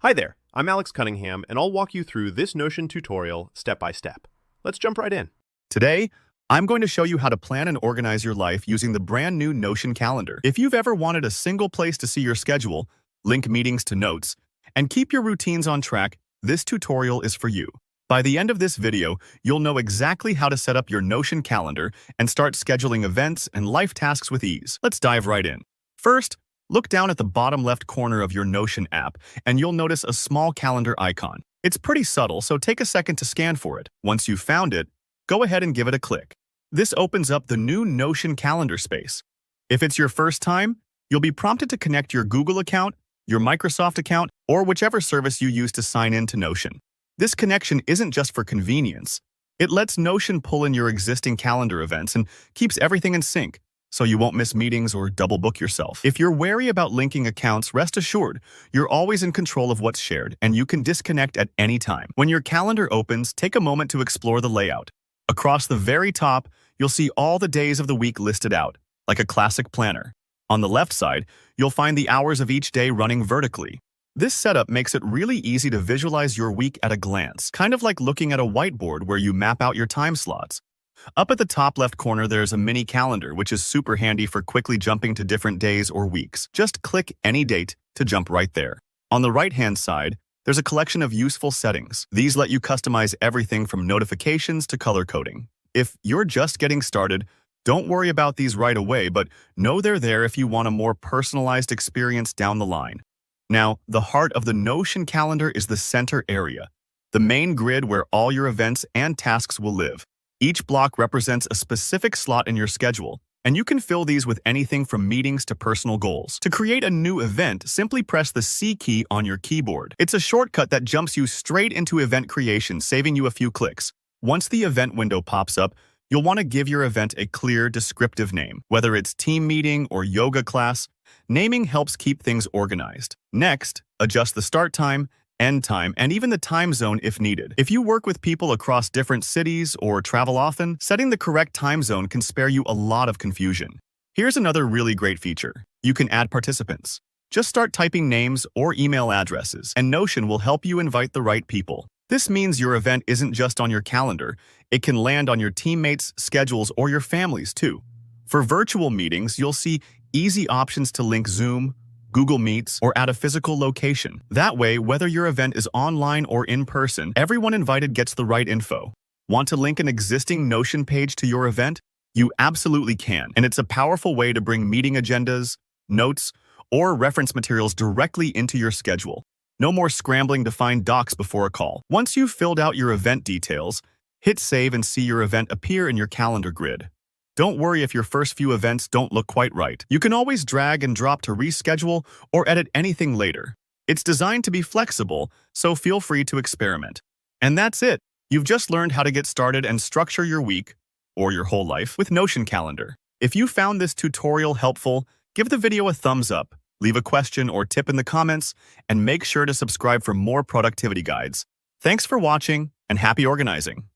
Hi there, I'm Alex Cunningham, and I'll walk you through this Notion tutorial step by step. Let's jump right in. Today, I'm going to show you how to plan and organize your life using the brand new Notion calendar. If you've ever wanted a single place to see your schedule, link meetings to notes, and keep your routines on track, this tutorial is for you. By the end of this video, you'll know exactly how to set up your Notion calendar and start scheduling events and life tasks with ease. Let's dive right in. First, look down at the bottom left corner of your Notion app, and you'll notice a small calendar icon. It's pretty subtle, so take a second to scan for it. Once you've found it, go ahead and give it a click. This opens up the new Notion calendar space. If it's your first time, you'll be prompted to connect your Google account, your Microsoft account, or whichever service you use to sign in to Notion. This connection isn't just for convenience. It lets Notion pull in your existing calendar events and keeps everything in sync, so you won't miss meetings or double book yourself. If you're wary about linking accounts, rest assured, you're always in control of what's shared, and you can disconnect at any time. When your calendar opens, take a moment to explore the layout. Across the very top, you'll see all the days of the week listed out, like a classic planner. On the left side, you'll find the hours of each day running vertically. This setup makes it really easy to visualize your week at a glance, kind of like looking at a whiteboard where you map out your time slots. Up at the top left corner, there's a mini calendar, which is super handy for quickly jumping to different days or weeks. Just click any date to jump right there. On the right-hand side, there's a collection of useful settings. These let you customize everything from notifications to color coding. If you're just getting started, don't worry about these right away, but know they're there if you want a more personalized experience down the line. Now, the heart of the Notion calendar is the center area, the main grid where all your events and tasks will live. Each block represents a specific slot in your schedule, and you can fill these with anything from meetings to personal goals. To create a new event, simply press the C key on your keyboard. It's a shortcut that jumps you straight into event creation, saving you a few clicks. Once the event window pops up, you'll want to give your event a clear, descriptive name. Whether it's team meeting or yoga class, naming helps keep things organized. Next, adjust the start time, end time, and even the time zone if needed. If you work with people across different cities or travel often, setting the correct time zone can spare you a lot of confusion. Here's another really great feature. You can add participants. Just start typing names or email addresses, and Notion will help you invite the right people. This means your event isn't just on your calendar. It can land on your teammates' schedules or your family's too. For virtual meetings, you'll see easy options to link Zoom, Google Meets, or add a physical location. That way, whether your event is online or in person, everyone invited gets the right info. Want to link an existing Notion page to your event? You absolutely can, and it's a powerful way to bring meeting agendas, notes, or reference materials directly into your schedule. No more scrambling to find docs before a call. Once you've filled out your event details, hit save and see your event appear in your calendar grid. Don't worry if your first few events don't look quite right. You can always drag and drop to reschedule or edit anything later. It's designed to be flexible, so feel free to experiment. And that's it. You've just learned how to get started and structure your week, or your whole life, with Notion Calendar. If you found this tutorial helpful, give the video a thumbs up, leave a question or tip in the comments, and make sure to subscribe for more productivity guides. Thanks for watching, and happy organizing!